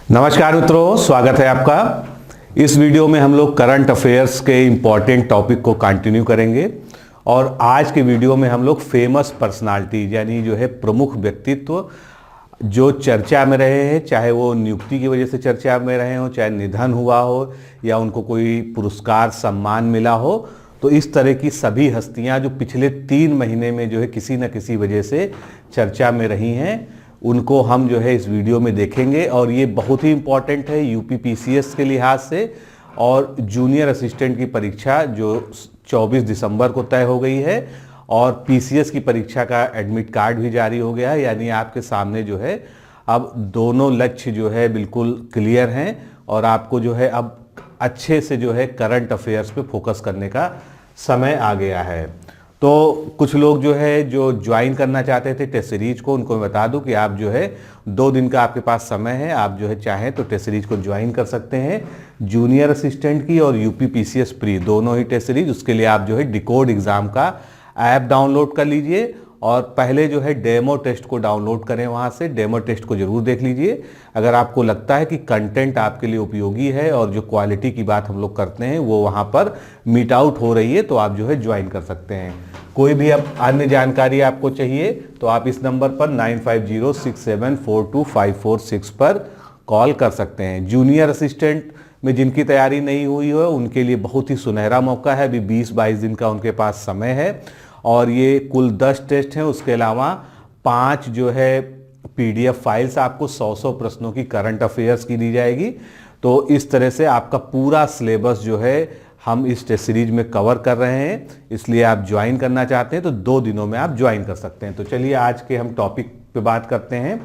नमस्कार मित्रों, स्वागत है आपका। इस वीडियो में हम लोग करंट अफेयर्स के इम्पॉर्टेंट टॉपिक को कंटिन्यू करेंगे और आज के वीडियो में हम लोग फेमस पर्सनालिटी यानी जो है प्रमुख व्यक्तित्व जो चर्चा में रहे हैं, चाहे वो नियुक्ति की वजह से चर्चा में रहे हो, चाहे निधन हुआ हो या उनको कोई पुरस्कार सम्मान मिला हो, तो इस तरह की सभी हस्तियां जो पिछले 3 महीने में जो है किसी न किसी वजह से चर्चा में रही हैं, उनको हम जो है इस वीडियो में देखेंगे। और ये बहुत ही इम्पॉर्टेंट है यूपी पीसीएस के लिहाज से। और जूनियर असिस्टेंट की परीक्षा जो 24 दिसंबर को तय हो गई है और पीसीएस की परीक्षा का एडमिट कार्ड भी जारी हो गया है, यानी आपके सामने जो है अब दोनों लक्ष्य जो है बिल्कुल क्लियर हैं और आपको जो है अब अच्छे से जो है करंट अफेयर्स पे फोकस करने का समय आ गया है। तो कुछ लोग जो है जो ज्वाइन करना चाहते थे टेस्ट सीरीज को, उनको मैं बता दूं कि आप जो है 2 दिन का आपके पास समय है, आप जो है चाहें तो टेस्ट सीरीज को ज्वाइन कर सकते हैं। जूनियर असिस्टेंट की और यूपी पीसीएस प्री दोनों ही टेस्ट सीरीज, उसके लिए आप जो है डिकोड एग्जाम का ऐप डाउनलोड कर लीजिए और पहले जो है डेमो टेस्ट को डाउनलोड करें, वहाँ से डेमो टेस्ट को जरूर देख लीजिए। अगर आपको लगता है कि कंटेंट आपके लिए उपयोगी है और जो क्वालिटी की बात हम लोग करते हैं वो वहाँ पर मीट आउट हो रही है, तो आप जो है ज्वाइन कर सकते हैं। कोई भी अब अन्य जानकारी आपको चाहिए तो आप इस नंबर पर 9506742546 पर कॉल कर सकते हैं। जूनियर असिस्टेंट में जिनकी तैयारी नहीं हुई हो उनके लिए बहुत ही सुनहरा मौका है। अभी 20-22 दिन का उनके पास समय है और ये कुल 10 टेस्ट हैं। उसके अलावा 5 जो है पीडीएफ फाइल्स आपको 100 प्रश्नों की करंट अफेयर्स की दी जाएगी। तो इस तरह से आपका पूरा सिलेबस जो है हम इस टेस्ट सीरीज में कवर कर रहे हैं, इसलिए आप ज्वाइन करना चाहते हैं तो 2 दिनों में आप ज्वाइन कर सकते हैं। तो चलिए आज के हम टॉपिक पे बात करते हैं।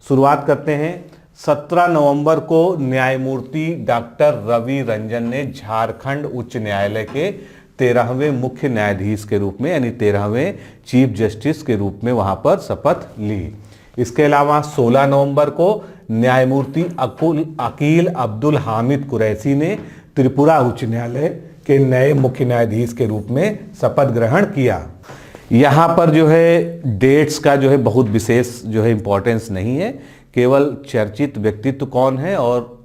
शुरुआत करते हैं। 17 नवंबर को न्यायमूर्ति डॉक्टर रवि रंजन ने झारखंड उच्च न्यायालय के 13वें मुख्य न्यायाधीश के रूप में यानी 13वें चीफ जस्टिस के रूप में वहां पर शपथ ली। इसके अलावा 16 नवंबर को न्यायमूर्ति अकील अब्दुल हामिद कुरैशी ने त्रिपुरा उच्च न्यायालय के नए मुख्य न्यायाधीश के रूप में शपथ ग्रहण किया। यहाँ पर जो है डेट्स का जो है बहुत विशेष जो है इंपॉर्टेंस नहीं है, केवल चर्चित व्यक्तित्व कौन है और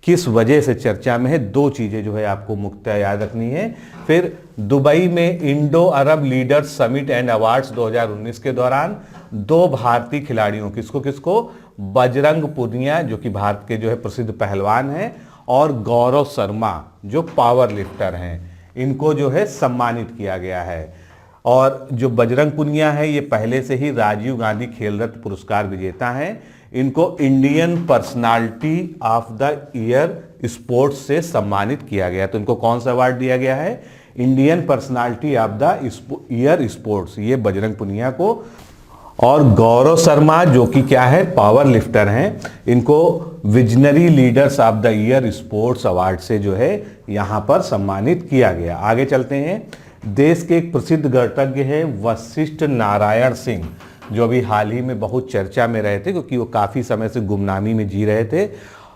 किस वजह से चर्चा में है, 2 चीजें जो है आपको मुख्यतः याद रखनी है। फिर दुबई में Indo Arab leaders summit and awards 2019 के दौरान 2 भारतीय खिलाड़ियों किसको बजरंग पुनिया जो कि भारत के जो है प्रसिद्ध पहलवान हैं और गौरव शर्मा जो पावर लिफ्टर हैं, इनको जो है सम्मानित किया गया है। और जो बजरंग पुनिया है ये पहले से ही राजीव गांधी खेल रत्न पुरस्कार विजेता हैं। इनको Indian personality of the year sports से सम्मानित किया गया। तो इनको कौन सा अवार्ड दिया गया है? Indian personality of the year sports, ये बजरंग पुनिया को। और गौरव शर्मा जो कि क्या है, पावर लिफ्टर हैं, इनको visionary leaders of the year sports award से जो है यहाँ पर सम्मानित किया गया। आगे चलते हैं। देश के एक प्रसिद्ध गणितज्ञ हैं वशिष्ठ नारायण सिंह, जो अभी हाल ही में बहुत चर्चा में रहे थे क्योंकि वो काफ़ी समय से गुमनामी में जी रहे थे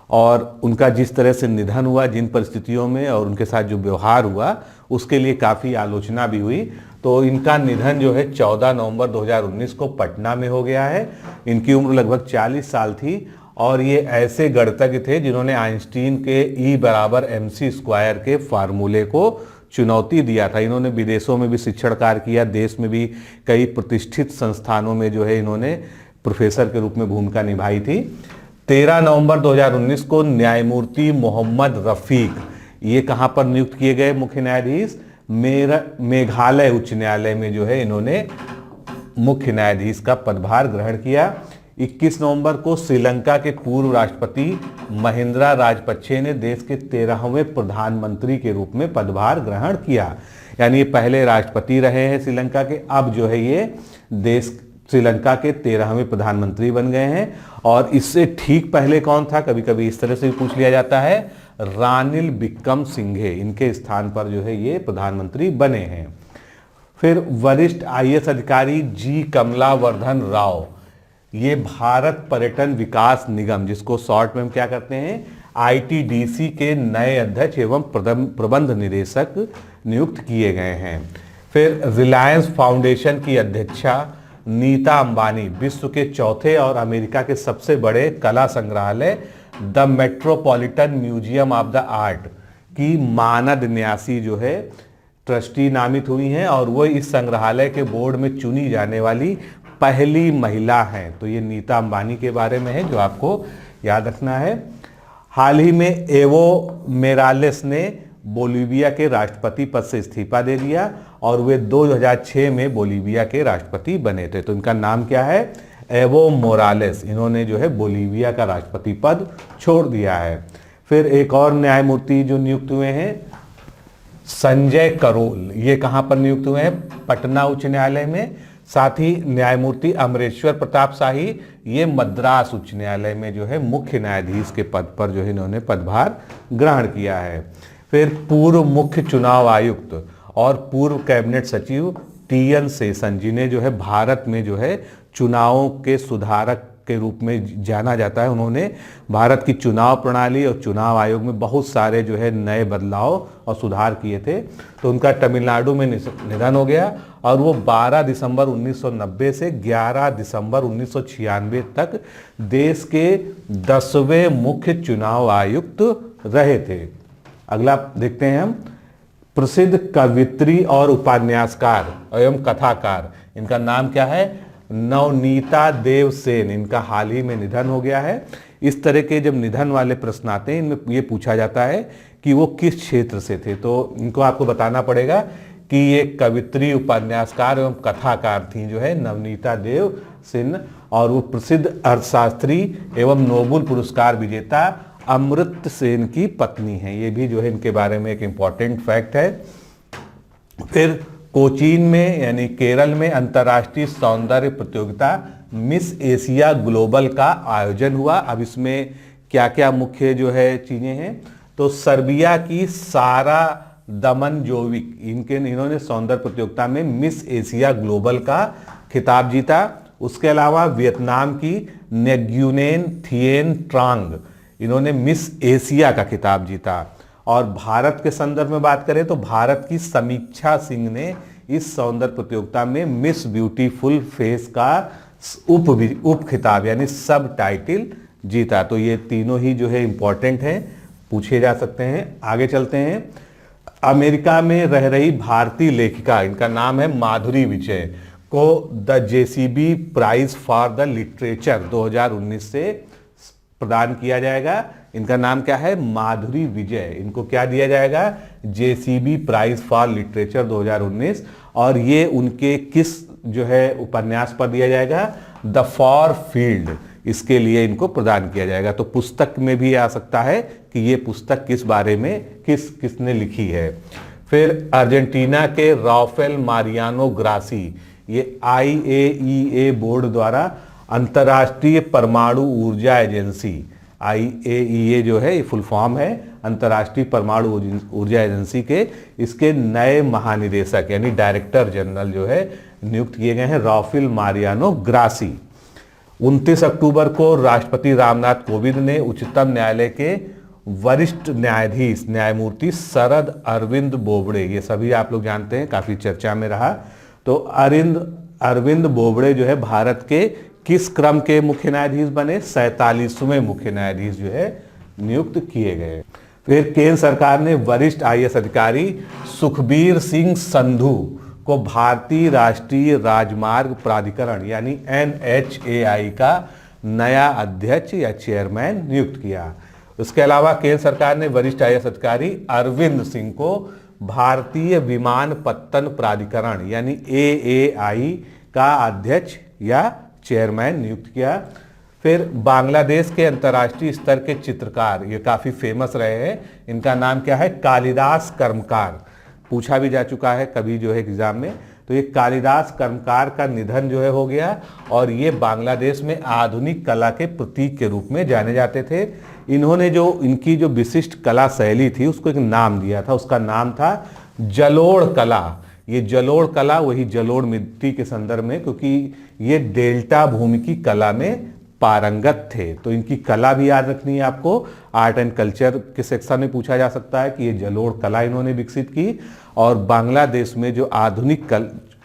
और उनका जिस तरह से निधन हुआ, जिन परिस्थितियों में और उनके साथ जो व्यवहार हुआ उसके लिए काफ़ी आलोचना भी हुई। तो इनका निधन जो है 14 नवंबर 2019 को पटना में हो गया है। इनकी उम्र लगभग 40 साल थी और ये ऐसे गणितज्ञ थे जिन्होंने आइंस्टीन के E = mc² के फार्मूले को चुनौती दिया था। इन्होंने विदेशों में भी शिक्षण कार्य किया, देश में भी कई प्रतिष्ठित संस्थानों में जो है इन्होंने प्रोफेसर के रूप में भूमिका निभाई थी। 13 नवंबर 2019 को न्यायमूर्ति मोहम्मद रफीक ये कहाँ पर नियुक्त किए गए मुख्य न्यायाधीश? मेघालय उच्च न्यायालय में जो है इन्होंने मुख्य न्यायाधीश का पदभार ग्रहण किया। 21 नवंबर को श्रीलंका के पूर्व राष्ट्रपति महिंद्रा राजपक्षे ने देश के 13वें प्रधानमंत्री के रूप में पदभार ग्रहण किया। यानी ये पहले राष्ट्रपति रहे हैं श्रीलंका के, अब जो है ये देश श्रीलंका के 13वें प्रधानमंत्री बन गए हैं। और इससे ठीक पहले कौन था, कभी कभी इस तरह से भी पूछ लिया जाता है, रानिल विक्रमसिंघे, इनके स्थान पर जो है ये प्रधानमंत्री बने हैं। फिर वरिष्ठ आईएएस अधिकारी जी कमलावर्धन राव, ये भारत पर्यटन विकास निगम जिसको शॉर्ट में हम क्या करते हैं आईटीडीसी के नए अध्यक्ष एवं प्रबंध निदेशक नियुक्त किए गए हैं। फिर रिलायंस फाउंडेशन की अध्यक्षा नीता अंबानी विश्व के चौथे और अमेरिका के सबसे बड़े कला संग्रहालय the metropolitan museum of the art की मानद न्यासी जो है ट्रस्टी नामित हुई हैं और वो इस संग्रहालय के बोर्ड में चुनी जाने वाली पहली महिला हैं। तो ये नीता अंबानी के बारे में है जो आपको याद रखना है। हाल ही में एवो मोरालेस ने बोलीविया के राष्ट्रपति पद से इस्तीफा दे दिया और वे 2006 में बोलीविया के राष्ट्रपति बने थे। तो इनका नाम क्या है? एवो मोरालेस। इन्होंने जो है बोलीविया का राष्ट्रपति पद छोड़ दिया है। फिर एक और न्यायमूर्ति जो नियुक्त हुए हैं, संजय करोल। ये कहाँ पर नियुक्त हुए हैं? पटना उच्च न्यायालय में। साथ ही न्यायमूर्ति अमरेश्वर प्रताप शाही, ये मद्रास उच्च न्यायालय में जो है मुख्य न्यायाधीश के पद पर जो है इन्होंने पदभार ग्रहण किया है। फिर पूर्व मुख्य चुनाव आयुक्त और पूर्व कैबिनेट सचिव टी.एन. शेषन, जिन्हें जो है भारत में जो है चुनावों के सुधारक के रूप में जाना जाता है, उन्होंने भारत की चुनाव प्रणाली और चुनाव आयोग में बहुत सारे जो है नए बदलाव और सुधार किए थे। तो उनका तमिलनाडु में निधन हो गया और वो 12 दिसंबर 1990 से 11 दिसंबर 1996 तक देश के 10वें मुख्य चुनाव आयुक्त रहे थे। अगला देखते हैं हम, प्रसिद्ध कवित्री और उपन्यासकार एवं कथाकार, इनका नाम क्या है? नवनीता देव सेन। इनका हाल ही में निधन हो गया है। इस तरह के जब निधन वाले प्रश्न आते हैं, इनमें ये पूछा जाता है कि वो किस क्षेत्र से थे। तो इनको आपको बताना पड़ेगा कि ये कवित्री, उपन्यासकार एवं कथाकार थी जो है नवनीता देव सेन, और वो प्रसिद्ध अर्थशास्त्री एवं नोबेल पुरस्कार विजेता अमर्त्य सेन की पत्नी हैं। ये भी जो है इनके बारे में एक इम्पॉर्टेंट फैक्ट है। फिर कोचीन में यानी केरल में अंतर्राष्ट्रीय सौंदर्य प्रतियोगिता मिस एशिया ग्लोबल का आयोजन हुआ। अब इसमें क्या क्या मुख्य जो है चीजें हैं, तो सर्बिया की सारा दमनजोविक, इन्होंने सौंदर्य प्रतियोगिता में मिस एशिया ग्लोबल का खिताब जीता। उसके अलावा वियतनाम की नेग्युनेन थिएन ट्रांग, इन्होंने मिस एशिया का खिताब जीता। और भारत के संदर्भ में बात करें तो भारत की समीक्षा सिंह ने इस सौंदर्य प्रतियोगिता में मिस ब्यूटीफुल फेस का उप खिताब यानी सब टाइटल जीता। तो ये तीनों ही जो है इंपॉर्टेंट हैं, पूछे जा सकते हैं। आगे चलते हैं। अमेरिका में रह रही भारतीय लेखिका, इनका नाम है माधुरी विजय, को the JCB prize for the literature 2019 से प्रदान किया जाएगा। इनका नाम क्या है? माधुरी विजय। इनको क्या दिया जाएगा? JCB prize for literature 2019। और ये उनके किस जो है उपन्यास पर दिया जाएगा? द फॉर फील्ड, इसके लिए इनको प्रदान किया जाएगा। तो पुस्तक में भी आ सकता है कि ये पुस्तक किस बारे में किसने लिखी है। फिर अर्जेंटीना के राफेल मारियानो ग्रासी, ये IAEA बोर्ड द्वारा अंतर्राष्ट्रीय परमाणु ऊर्जा एजेंसी, IAEA जो है ये फुल फॉर्म है अंतर्राष्ट्रीय परमाणु ऊर्जा एजेंसी के, इसके नए महानिदेशक यानी डायरेक्टर जनरल जो है नियुक्त किए गए हैं राफेल मारियानो ग्रासी। 29 अक्टूबर को राष्ट्रपति रामनाथ कोविंद ने उच्चतम न्यायालय के वरिष्ठ न्यायाधीश न्यायमूर्ति शरद अरविंद बोबड़े, ये सभी आप लोग जानते हैं, काफी चर्चा में रहा। तो अरविंद बोबड़े जो है भारत के किस क्रम के मुख्य न्यायाधीश बने? 47वें मुख्य न्यायाधीश जो है नियुक्त किए गए। फिर केंद्र सरकार ने वरिष्ठ IAS अधिकारी सुखबीर सिंह संधू को भारतीय राष्ट्रीय राजमार्ग प्राधिकरण यानी NHAI का नया अध्यक्ष या चेयरमैन नियुक्त किया। उसके अलावा केंद्र सरकार ने वरिष्ठ IAS अधिकारी अरविंद सिंह को भारतीय विमानपत्तन प्राधिकरण यानी AAI का अध्यक्ष या चेयरमैन नियुक्त किया। फिर बांग्लादेश के अंतर्राष्ट्रीय स्तर के चित्रकार, ये काफी फेमस रहे हैं, इनका नाम क्या है? कालिदास कर्मकार। पूछा भी जा चुका है कभी जो है एग्जाम में। तो ये कालिदास कर्मकार का निधन जो है हो गया और ये बांग्लादेश में आधुनिक कला के प्रतीक के रूप में जाने जाते थे। इन्होंने जो इनकी जो विशिष्ट कला शैली थी उसको एक नाम दिया था, उसका नाम था जलोढ़ कला। ये जलोढ़ कला वही जलोढ़ मिट्टी के संदर्भ में, क्योंकि ये डेल्टा भूमि की कला में पारंगत थे। तो इनकी कला भी याद रखनी है आपको। आर्ट एंड कल्चर के सेक्शन में पूछा जा सकता है कि ये जलोढ़ कला इन्होंने विकसित की और बांग्लादेश में जो आधुनिक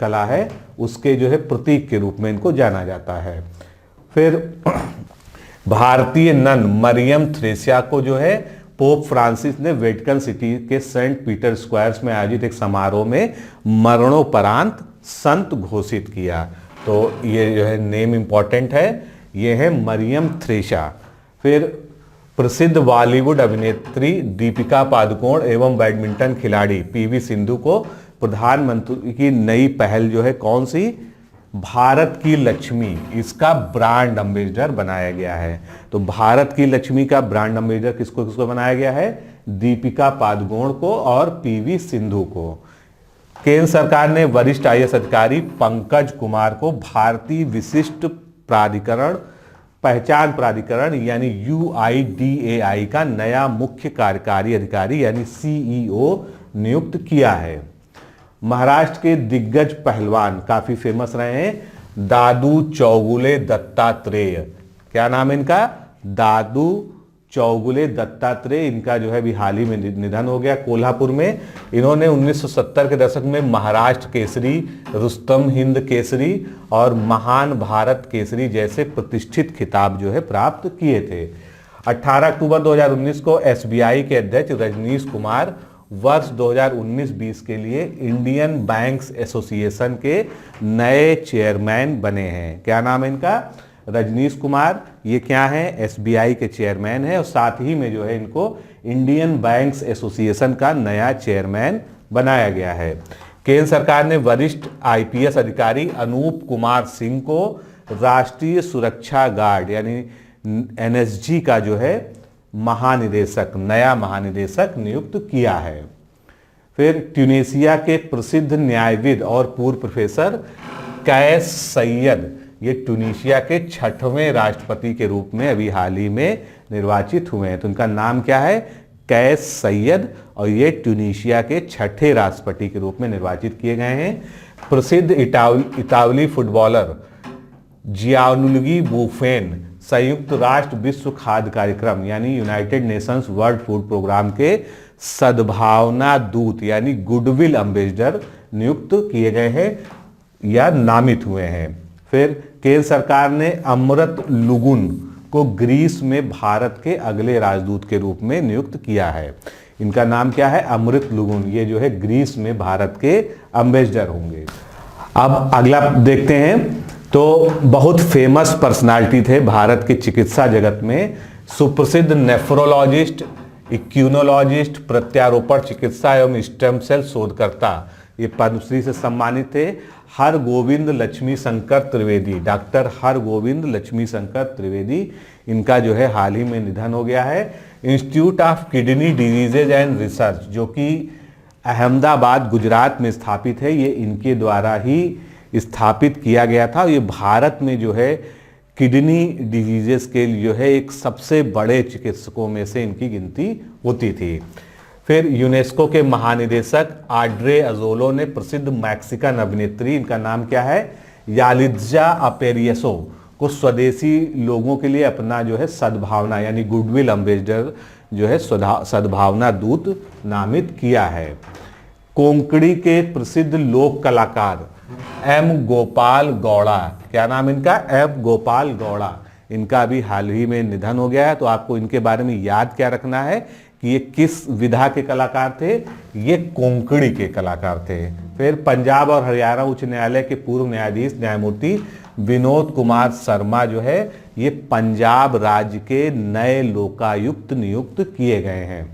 कला है उसके जो है प्रतीक के रूप में इनको जाना जाता है। फिर भारतीय नन मरियम थ्रेसिया को जो है पोप फ्रांसिस ने वेटिकन सिटी के सेंट पीटर स्क्वायर्स में आयोजित एक समारोह में मरणोपरांत संत घोषित किया। तो ये जो है नेम इंपॉर्टेंट है, ये है मरियम थ्रेसिया। फिर प्रसिद्ध बॉलीवुड अभिनेत्री दीपिका पादुकोण एवं बैडमिंटन खिलाड़ी पीवी सिंधु को प्रधानमंत्री की नई पहल जो है कौन सी, भारत की लक्ष्मी, इसका ब्रांड एम्बेसडर बनाया गया है। तो भारत की लक्ष्मी का ब्रांड एम्बेसडर किसको किसको बनाया गया है, दीपिका पादुकोण को और पीवी सिंधु को। केंद्र सरकार ने वरिष्ठ आईएएस अधिकारी पंकज कुमार को भारतीय विशिष्ट प्राधिकरण पहचान प्राधिकरण यानी UIDAI का नया मुख्य कार्यकारी अधिकारी यानी CEO नियुक्त किया है। महाराष्ट्र के दिग्गज पहलवान काफी फेमस रहे हैं, दादू चौगुले दत्तात्रेय। क्या नाम है इनका, दादू चौगुले दत्तात्रेय। इनका जो है अभी हाल ही में निधन हो गया कोल्हापुर में। इन्होंने 1970 के दशक में महाराष्ट्र केसरी, रुस्तम हिंद केसरी और महान भारत केसरी जैसे प्रतिष्ठित खिताब जो है प्राप्त किए थे। 18 अक्टूबर 2019 को SBI के अध्यक्ष रजनीश कुमार वर्ष 2019-20 के लिए इंडियन बैंक्स एसोसिएशन के नए चेयरमैन बने हैं। क्या नाम है इनका, रजनीश कुमार। ये क्या है, SBI के चेयरमैन है और साथ ही में जो है इनको इंडियन बैंक्स एसोसिएशन का नया चेयरमैन बनाया गया है। केंद्र सरकार ने वरिष्ठ IPS अधिकारी अनूप कुमार सिंह को राष्ट्रीय सुरक्षा गार्ड यानी NSG का जो है महानिदेशक, नया महानिदेशक नियुक्त किया है। फिर ट्यूनीशिया के प्रसिद्ध न्यायविद और पूर्व प्रोफेसर कैस सैयद, ये ट्यूनीशिया के 6वें राष्ट्रपति के रूप में अभी हाल ही में निर्वाचित हुए हैं। तो उनका नाम क्या है, कैस सैयद, और ये ट्यूनीशिया के 6ठे राष्ट्रपति के रूप में निर्वाचित किए गए हैं। प्रसिद्ध इतालवी फुटबॉलर जियानुलगी बुफेन संयुक्त राष्ट्र विश्व खाद्य कार्यक्रम यानी United Nations World Food Programme के सद्भावना दूत यानी गुडविल एम्बेसडर नियुक्त किए गए हैं या नामित हुए हैं। फिर केंद्र सरकार ने अमृत लुगुन को ग्रीस में भारत के अगले राजदूत के रूप में नियुक्त किया है। इनका नाम क्या है, अमृत लुगुन। ये जो है ग्रीस में भारत के एम्बेसडर होंगे। अब अगला देखते हैं। तो बहुत फेमस पर्सनालिटी थे भारत के चिकित्सा जगत में, सुप्रसिद्ध नेफ्रोलॉजिस्ट, इक्यूनोलॉजिस्ट, प्रत्यारोपण चिकित्सा एवं स्टेम सेल शोधकर्ता, ये पद्मश्री से सम्मानित थे। हरगोविंद लक्ष्मी शंकर त्रिवेदी, डॉक्टर हरगोविंद लक्ष्मी शंकर त्रिवेदी, इनका जो है हाल ही में निधन हो गया है। Institute of kidney diseases and research जो कि अहमदाबाद गुजरात में स्थापित है, ये इनके द्वारा ही स्थापित किया गया था। ये भारत में जो है किडनी डिजीजेस के लिए जो है एक सबसे बड़े चिकित्सकों में से इनकी गिनती होती थी। फिर यूनेस्को के महानिदेशक आड्रे अजोलो ने प्रसिद्ध मैक्सिकन अभिनेत्री, इनका नाम क्या है, यालित्जा अपेरियसो को स्वदेशी लोगों के लिए अपना जो है सद्भावना यानी गुडविल एम्बेसडर जो है सद्भावना दूत नामित किया है। कोंकणी के प्रसिद्ध लोक कलाकार M गोपाल गौड़ा, क्या नाम इनका, M गोपाल गौड़ा, इनका भी हाल ही में निधन हो गया है। तो आपको इनके बारे में याद क्या रखना है कि ये किस विधा के कलाकार थे, ये कोंकणी के कलाकार थे। फिर पंजाब और हरियाणा उच्च न्यायालय के पूर्व न्यायाधीश न्यायमूर्ति विनोद कुमार शर्मा जो है ये पंजाब राज्य के नए लोकायुक्त नियुक्त किए गए हैं।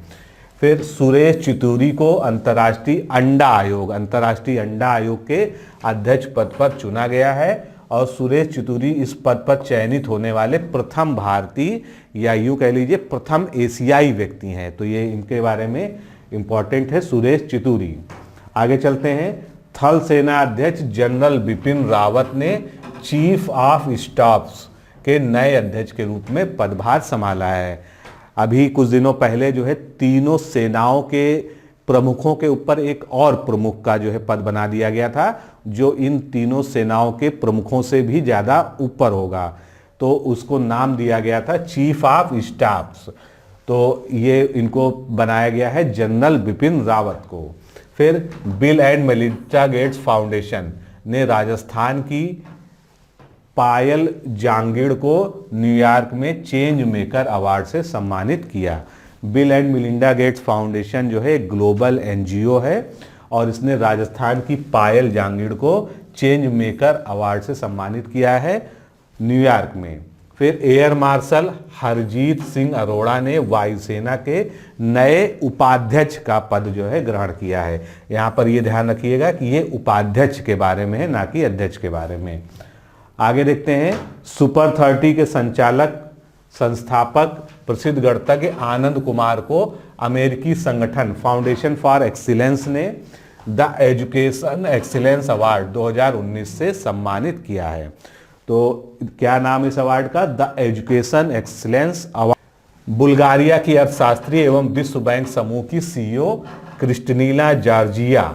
फिर सुरेश चितूरी को अंतर्राष्ट्रीय अंडा आयोग के अध्यक्ष पद पर चुना गया है और सुरेश चितूरी इस पद पर चयनित होने वाले प्रथम भारतीय या यूं कह लीजिए प्रथम एशियाई व्यक्ति हैं। तो ये इनके बारे में इंपॉर्टेंट है, सुरेश चितूरी। आगे चलते हैं। थल सेना अध्यक्ष जनरल बिपिन रावत ने चीफ ऑफ स्टाफ्स के नए अध्यक्ष के रूप में पदभार संभाला है। अभी कुछ दिनों पहले जो है तीनों सेनाओं के प्रमुखों के ऊपर एक और प्रमुख का जो है पद बना दिया गया था जो इन तीनों सेनाओं के प्रमुखों से भी ज़्यादा ऊपर होगा, तो उसको नाम दिया गया था चीफ ऑफ स्टाफ्स। तो ये इनको बनाया गया है जनरल बिपिन रावत को। फिर bill and Melinda Gates foundation ने राजस्थान की पायल जांगिड़ को न्यूयॉर्क में चेंज मेकर अवार्ड से सम्मानित किया। Bill and Melinda Gates foundation जो है ग्लोबल एनजीओ है और इसने राजस्थान की पायल जांगिड़ को चेंज मेकर अवार्ड से सम्मानित किया है न्यूयॉर्क में। फिर एयर मार्शल हरजीत सिंह अरोड़ा ने वायुसेना के नए उपाध्यक्ष का पद जो है ग्रहण किया है। यहाँ पर ये ध्यान रखिएगा कि ये उपाध्यक्ष के बारे में है, ना कि अध्यक्ष के बारे में। आगे देखते हैं, सुपर 30 के संचालक संस्थापक प्रसिद्ध गणितज्ञ आनंद कुमार को अमेरिकी संगठन फाउंडेशन फॉर एक्सीलेंस ने द एजुकेशन एक्सीलेंस अवार्ड 2019 से सम्मानित किया है। तो क्या नाम इस अवार्ड का? The education excellence award. Bulgaria की अर्थशास्त्री एवं विश्व बैंक समूह की सीईओ क्रिस्टनीला जॉर्जिया,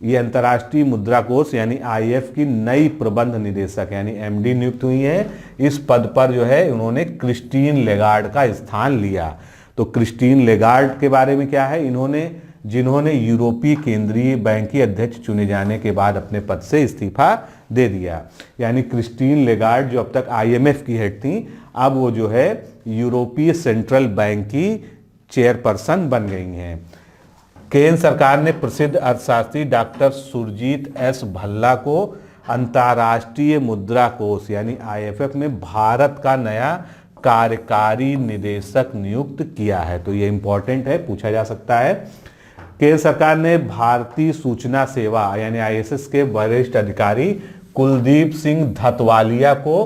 ये अंतर्राष्ट्रीय मुद्रा कोष यानी आईएफ की नई प्रबंध निदेशक यानी एमडी नियुक्त हुई है। इस पद पर जो है उन्होंने क्रिस्टीन लेगार्ड का स्थान लिया। तो क्रिस्टीन लेगार्ड के बारे में क्या है? जिन्होंने यूरोपीय केंद्रीय बैंक की अध्यक्ष चुने जाने के बाद अपने पद से इस्तीफा दे दिया। यानी क्रिस्टीन लेगार्ड जो अब तक आईएमएफ की हेड थी, अब वो जो है यूरोपीय सेंट्रल बैंक की चेयरपर्सन बन गई हैं। केंद्र सरकार ने प्रसिद्ध अर्थशास्त्री डॉक्टर सुरजीत एस भल्ला को अंतर्राष्ट्रीय मुद्रा कोष यानी आईएफएफ में भारत का नया कार्यकारी निदेशक नियुक्त किया है। तो ये इंपॉर्टेंट है, पूछा जा सकता है। केंद्र सरकार ने भारतीय सूचना सेवा यानी आईएसएस के वरिष्ठ अधिकारी कुलदीप सिंह धतवालिया को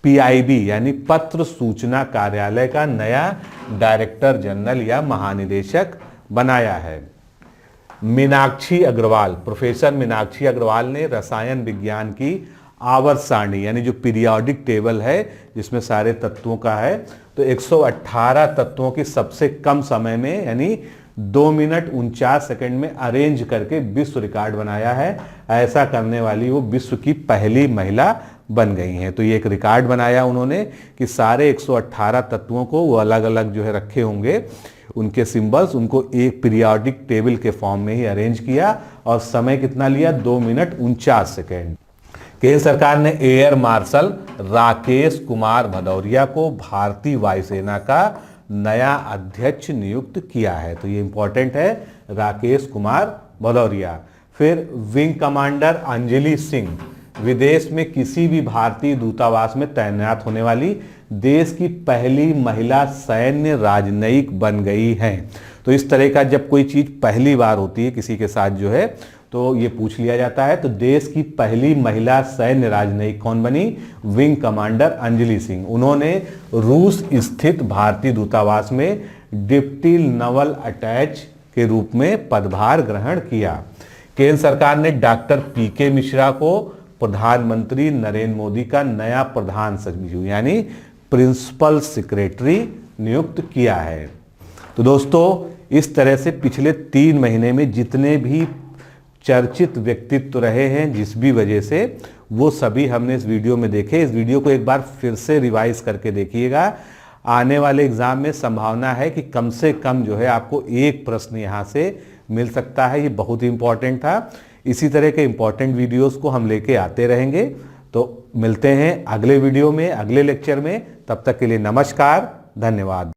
पीआईबी यानी पत्र सूचना कार्यालय का नया डायरेक्टर जनरल या महानिदेशक बनाया है। मीनाक्षी अग्रवाल, प्रोफेसर मीनाक्षी अग्रवाल ने रसायन विज्ञान की आवर्त सारणी यानी जो पीरियोडिक टेबल है जिसमें सारे तत्वों का है, तो 118 तत्वों की सबसे कम समय में यानी 2 मिनट 49 सेकंड में अरेंज करके विश्व रिकॉर्ड बनाया है। ऐसा करने वाली वो विश्व की पहली महिला बन गई हैं। तो ये एक रिकॉर्ड बनाया उन्होंने कि सारे 118 तत्वों को वो अलग अलग जो है रखे होंगे, उनके सिंबल्स, उनको एक पीरियोडिक टेबल के फॉर्म में ही अरेंज किया और समय कितना लिया? 2 मिनट 49 सेकेंड। केंद्र सरकार ने एयर मार्शल राकेश कुमार भदौरिया को भारतीय वायुसेना का नया अध्यक्ष नियुक्त किया है। तो ये इंपॉर्टेंट है, राकेश कुमार भदौरिया। फिर विंग कमांडर अंजलि सिंह विदेश में किसी भी भारतीय दूतावास में तैनात होने वाली देश की पहली महिला सैन्य राजनयिक बन गई हैं। तो इस तरह का जब कोई चीज पहली बार होती है किसी के साथ जो है, तो ये पूछ लिया जाता है। तो देश की पहली महिला सैन्य राजनयिक कौन बनी? Wing commander Anjali Singh. उन्होंने रूस स्थित भारतीय दूतावास में डिप्टी नवल अटैच के रूप में पदभार ग्रहण किया। केंद्र सरकार ने डॉक्टर पीके मिश्रा को प्रधानमंत्री नरेंद्र मोदी का नया प्रधान सचिव यानी प्रिंसिपल सेक्रेटरी नियुक्त किया है। तो दोस्तों, इस तरह से पिछले 3 महीने में जितने भी चर्चित व्यक्तित्व रहे हैं जिस भी वजह से, वो सभी हमने इस वीडियो में देखे। इस वीडियो को एक बार फिर से रिवाइज करके देखिएगा। आने वाले एग्जाम में संभावना है कि कम से कम जो है आपको एक प्रश्न यहाँ से मिल सकता है। ये बहुत ही इंपॉर्टेंट था। इसी तरह के इंपॉर्टेंट वीडियोस को हम लेके आते रहेंगे। तो मिलते हैं अगले वीडियो में, अगले लेक्चर में। तब तक के लिए नमस्कार, धन्यवाद।